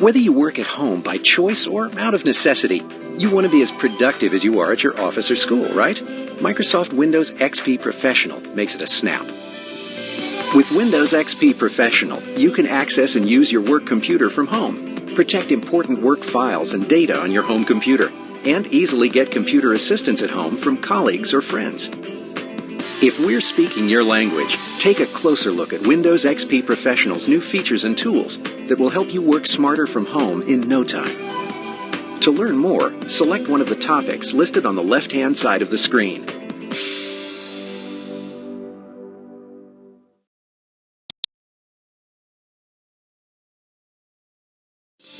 Whether you work at home by choice or out of necessity, you want to be as productive as you are at your office or school, right? Microsoft Windows XP Professional makes it a snap. With Windows XP Professional, you can access and use your work computer from home, protect important work files and data on your home computer, and easily get computer assistance at home from colleagues or friends. If we're speaking your language, take a closer look at Windows XP Professional's new features and tools that will help you work smarter from home in no time. To learn more, select one of the topics listed on the left-hand side of the screen.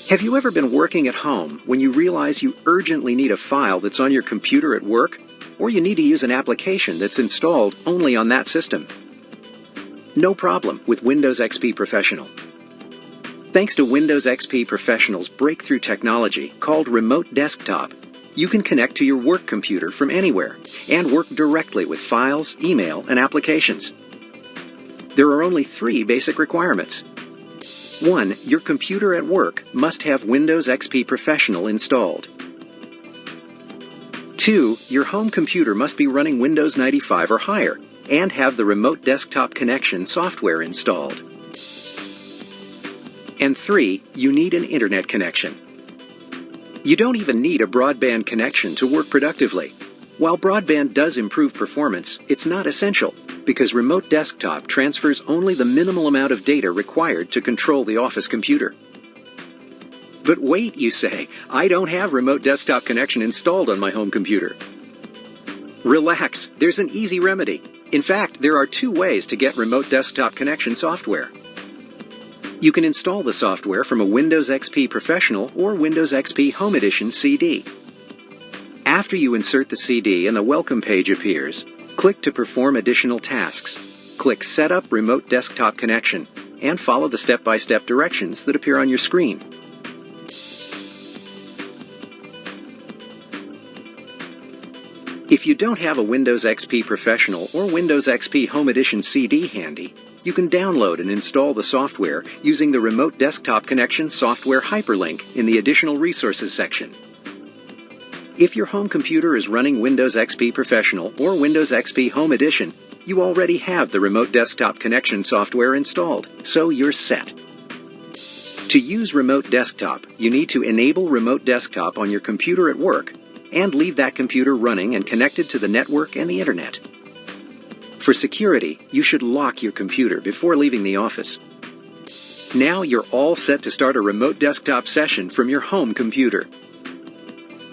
Have you ever been working at home when you realize you urgently need a file that's on your computer at work, or you need to use an application that's installed only on that system? No problem with Windows XP Professional. Thanks to Windows XP Professional's breakthrough technology called Remote Desktop, you can connect to your work computer from anywhere and work directly with files, email, and applications. There are only 3 basic requirements. 1. Your computer at work must have Windows XP Professional installed. 2. Your home computer must be running Windows 95 or higher and have the Remote Desktop Connection software installed. And 3. You need an internet connection. You don't even need a broadband connection to work productively. While broadband does improve performance, it's not essential, because Remote Desktop transfers only the minimal amount of data required to control the office computer. But wait, you say, I don't have Remote Desktop Connection installed on my home computer. Relax, there's an easy remedy. In fact, there are 2 ways to get Remote Desktop Connection software. You can install the software from a Windows XP Professional or Windows XP Home Edition CD. After you insert the CD and the welcome page appears, click to perform additional tasks. Click Set up Remote Desktop Connection and follow the step-by-step directions that appear on your screen. If you don't have a Windows XP Professional or Windows XP Home Edition CD handy, you can download and install the software using the Remote Desktop Connection software hyperlink in the Additional Resources section. If your home computer is running Windows XP Professional or Windows XP Home Edition, you already have the Remote Desktop Connection software installed, so you're set. To use Remote Desktop, you need to enable Remote Desktop on your computer at work and leave that computer running and connected to the network and the internet. For security, you should lock your computer before leaving the office. Now you're all set to start a Remote Desktop session from your home computer.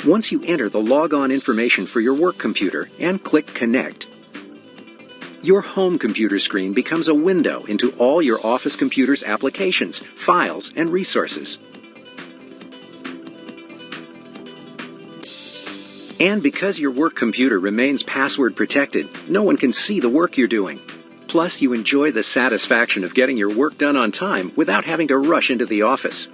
Once you enter the logon information for your work computer and click Connect, your home computer screen becomes a window into all your office computer's applications, files, and resources. And because your work computer remains password protected, no one can see the work you're doing. Plus, you enjoy the satisfaction of getting your work done on time without having to rush into the office.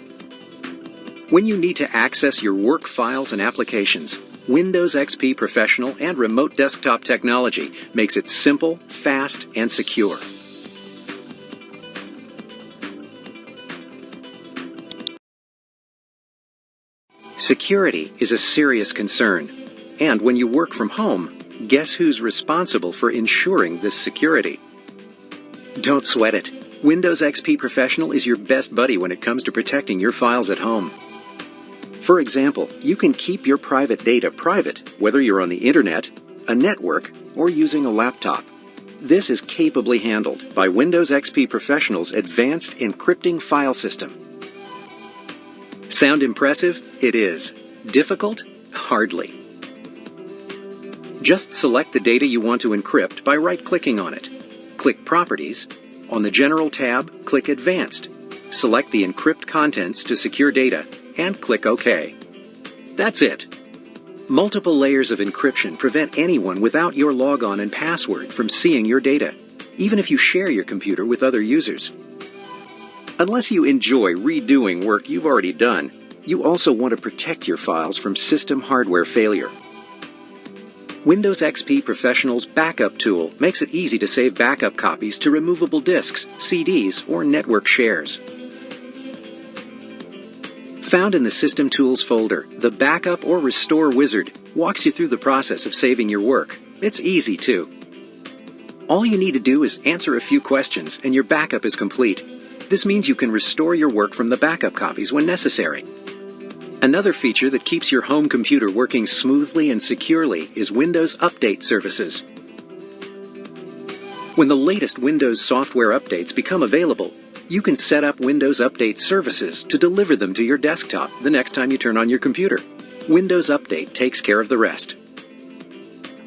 When you need to access your work files and applications, Windows XP Professional and Remote Desktop technology makes it simple, fast, and secure. Security is a serious concern. And when you work from home, guess who's responsible for ensuring this security? Don't sweat it. Windows XP Professional is your best buddy when it comes to protecting your files at home. For example, you can keep your private data private, whether you're on the internet, a network, or using a laptop. This is capably handled by Windows XP Professional's advanced encrypting file system. Sound impressive? It is. Difficult? Hardly. Just select the data you want to encrypt by right-clicking on it. Click Properties. On the General tab, click Advanced. Select the Encrypt Contents to secure data, and click OK. That's it. Multiple layers of encryption prevent anyone without your logon and password from seeing your data, even if you share your computer with other users. Unless you enjoy redoing work you've already done, you also want to protect your files from system hardware failure. Windows XP Professional's Backup tool makes it easy to save backup copies to removable disks, CDs, or network shares. Found in the System Tools folder, the Backup or Restore wizard walks you through the process of saving your work. It's easy, too. All you need to do is answer a few questions and your backup is complete. This means you can restore your work from the backup copies when necessary. Another feature that keeps your home computer working smoothly and securely is Windows Update services. When the latest Windows software updates become available, you can set up Windows Update services to deliver them to your desktop the next time you turn on your computer. Windows Update takes care of the rest.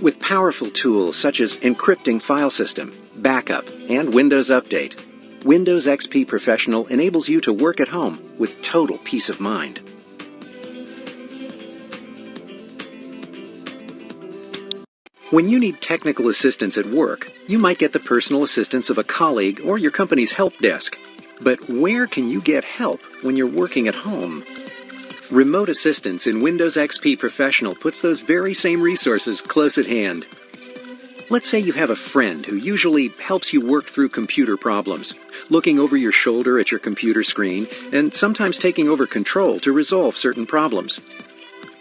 With powerful tools such as encrypting file system, backup, and Windows Update, Windows XP Professional enables you to work at home with total peace of mind. When you need technical assistance at work, you might get the personal assistance of a colleague or your company's help desk. But where can you get help when you're working at home? Remote Assistance in Windows XP Professional puts those very same resources close at hand. Let's say you have a friend who usually helps you work through computer problems, looking over your shoulder at your computer screen and sometimes taking over control to resolve certain problems.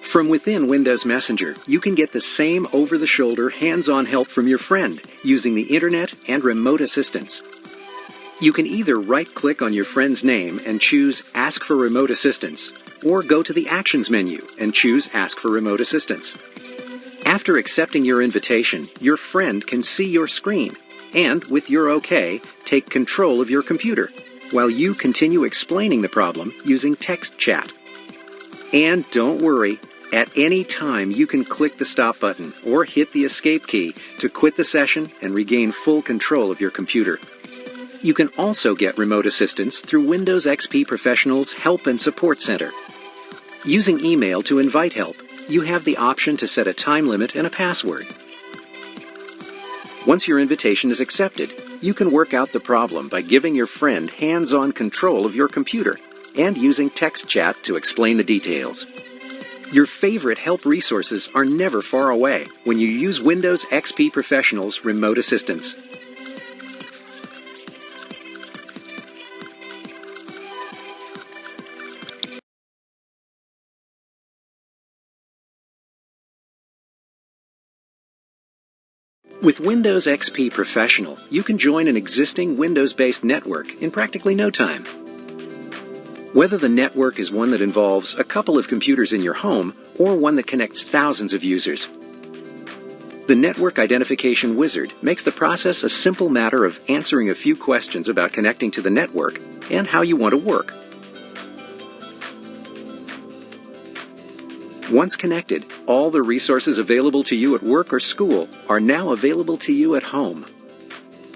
From within Windows Messenger, you can get the same over-the-shoulder, hands-on help from your friend using the Internet and Remote Assistance. You can either right-click on your friend's name and choose Ask for Remote Assistance, or go to the Actions menu and choose Ask for Remote Assistance. After accepting your invitation, your friend can see your screen and, with your OK, take control of your computer, while you continue explaining the problem using text chat. And don't worry, at any time you can click the Stop button or hit the Escape key to quit the session and regain full control of your computer. You can also get remote assistance through Windows XP Professional's Help and Support Center. Using email to invite help, you have the option to set a time limit and a password. Once your invitation is accepted, you can work out the problem by giving your friend hands-on control of your computer and using text chat to explain the details. Your favorite help resources are never far away when you use Windows XP Professional's Remote Assistance. With Windows XP Professional, you can join an existing Windows-based network in practically no time. Whether the network is one that involves a couple of computers in your home or one that connects thousands of users, the Network Identification Wizard makes the process a simple matter of answering a few questions about connecting to the network and how you want to work. Once connected, all the resources available to you at work or school are now available to you at home.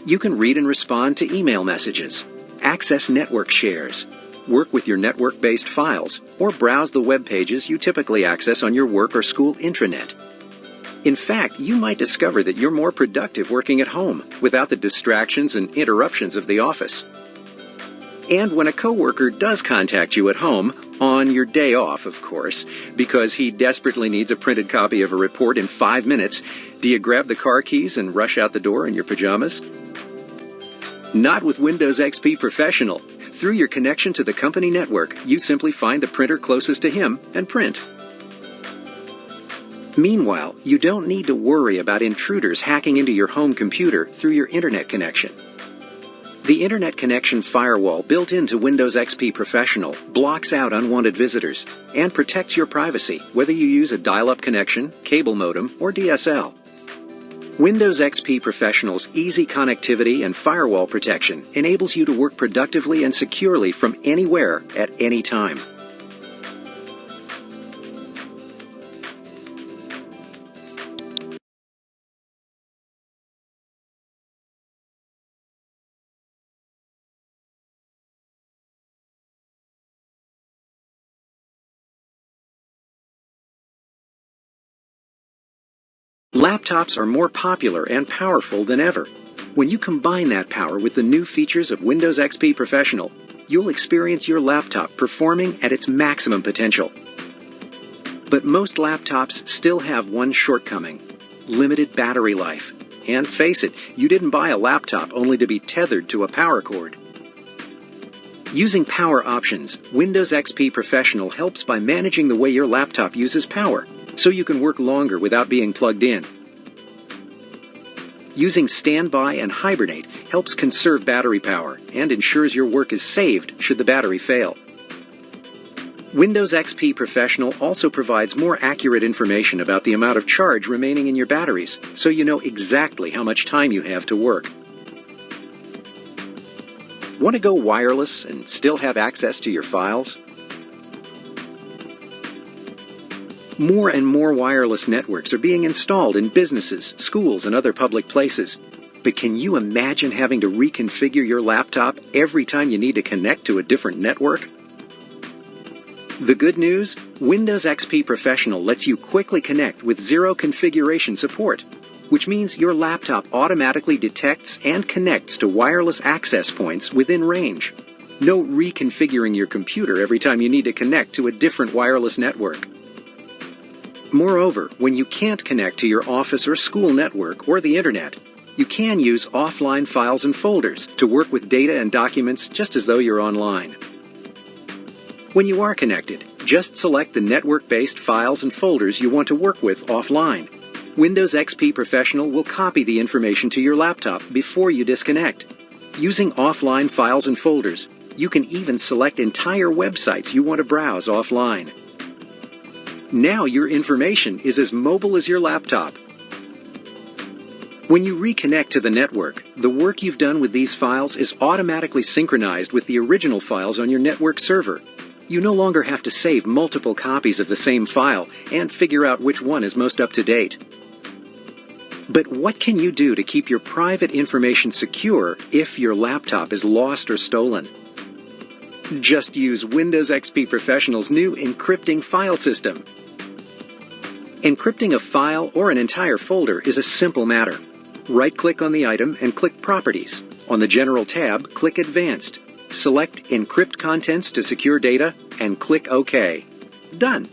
You can read and respond to email messages, access network shares, work with your network-based files, or browse the web pages you typically access on your work or school intranet. In fact, you might discover that you're more productive working at home without the distractions and interruptions of the office. And when a coworker does contact you at home, on your day off, of course, because he desperately needs a printed copy of a report in 5 minutes, do you grab the car keys and rush out the door in your pajamas? Not with Windows XP Professional. Through your connection to the company network, you simply find the printer closest to him and print. Meanwhile, you don't need to worry about intruders hacking into your home computer through your internet connection. The Internet Connection Firewall built into Windows XP Professional blocks out unwanted visitors and protects your privacy, whether you use a dial-up connection, cable modem, or DSL. Windows XP Professional's easy connectivity and firewall protection enables you to work productively and securely from anywhere at any time. Laptops are more popular and powerful than ever. When you combine that power with the new features of Windows XP Professional, you'll experience your laptop performing at its maximum potential. But most laptops still have one shortcoming. limited battery life. And face it, you didn't buy a laptop only to be tethered to a power cord. Using power options, Windows XP Professional helps by managing the way your laptop uses power, so you can work longer without being plugged in. Using Standby and Hibernate helps conserve battery power and ensures your work is saved should the battery fail. Windows XP Professional also provides more accurate information about the amount of charge remaining in your batteries, so you know exactly how much time you have to work. Want to go wireless and still have access to your files? More and more wireless networks are being installed in businesses, schools, and other public places. But can you imagine having to reconfigure your laptop every time you need to connect to a different network? The good news? Windows XP Professional lets you quickly connect with zero configuration support, which means your laptop automatically detects and connects to wireless access points within range. No reconfiguring your computer every time you need to connect to a different wireless network. Moreover, when you can't connect to your office or school network or the internet, you can use offline files and folders to work with data and documents just as though you're online. When you are connected, just select the network-based files and folders you want to work with offline. Windows XP Professional will copy the information to your laptop before you disconnect. Using offline files and folders, you can even select entire websites you want to browse offline. Now your information is as mobile as your laptop. When you reconnect to the network, the work you've done with these files is automatically synchronized with the original files on your network server. You no longer have to save multiple copies of the same file and figure out which one is most up to date. But what can you do to keep your private information secure if your laptop is lost or stolen? Just use Windows XP Professional's new encrypting file system. Encrypting a file or an entire folder is a simple matter. Right-click on the item and click Properties. On the General tab, click Advanced. Select Encrypt Contents to secure data and click OK. Done.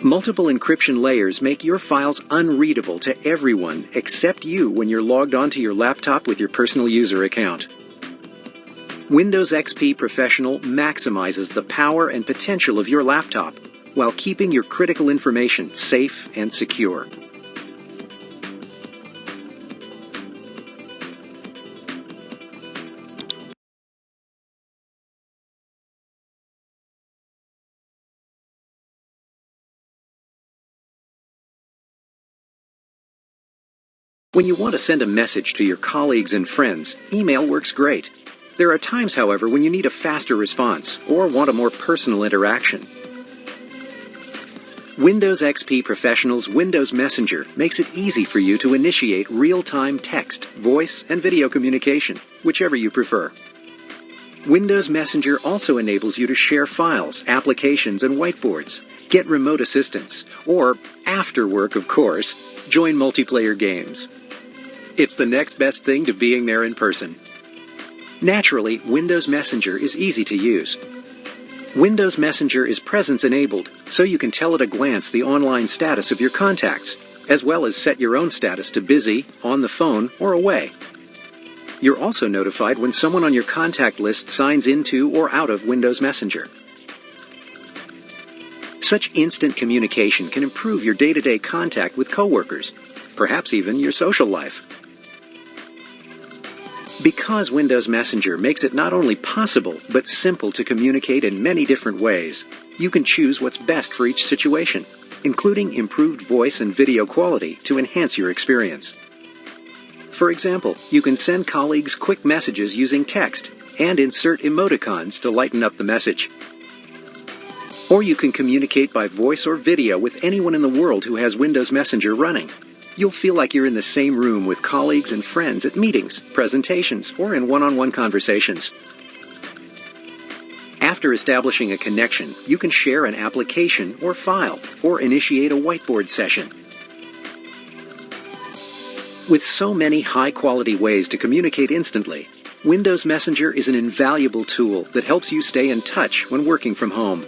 Multiple encryption layers make your files unreadable to everyone except you when you're logged onto your laptop with your personal user account. Windows XP Professional maximizes the power and potential of your laptop while keeping your critical information safe and secure. When you want to send a message to your colleagues and friends, email works great. There are times, however, when you need a faster response or want a more personal interaction. Windows XP Professional's Windows Messenger makes it easy for you to initiate real-time text, voice, and video communication, whichever you prefer. Windows Messenger also enables you to share files, applications, and whiteboards, get remote assistance, or, after work, of course, join multiplayer games. It's the next best thing to being there in person. Naturally, Windows Messenger is easy to use. Windows Messenger is presence-enabled, so you can tell at a glance the online status of your contacts, as well as set your own status to busy, on the phone, or away. You're also notified when someone on your contact list signs into or out of Windows Messenger. Such instant communication can improve your day-to-day contact with coworkers, perhaps even your social life. Because Windows Messenger makes it not only possible, but simple to communicate in many different ways, you can choose what's best for each situation, including improved voice and video quality to enhance your experience. For example, you can send colleagues quick messages using text and insert emoticons to lighten up the message. Or you can communicate by voice or video with anyone in the world who has Windows Messenger running. You'll feel like you're in the same room with colleagues and friends at meetings, presentations, or in one-on-one conversations. After establishing a connection, you can share an application or file, or initiate a whiteboard session. With so many high-quality ways to communicate instantly, Windows Messenger is an invaluable tool that helps you stay in touch when working from home.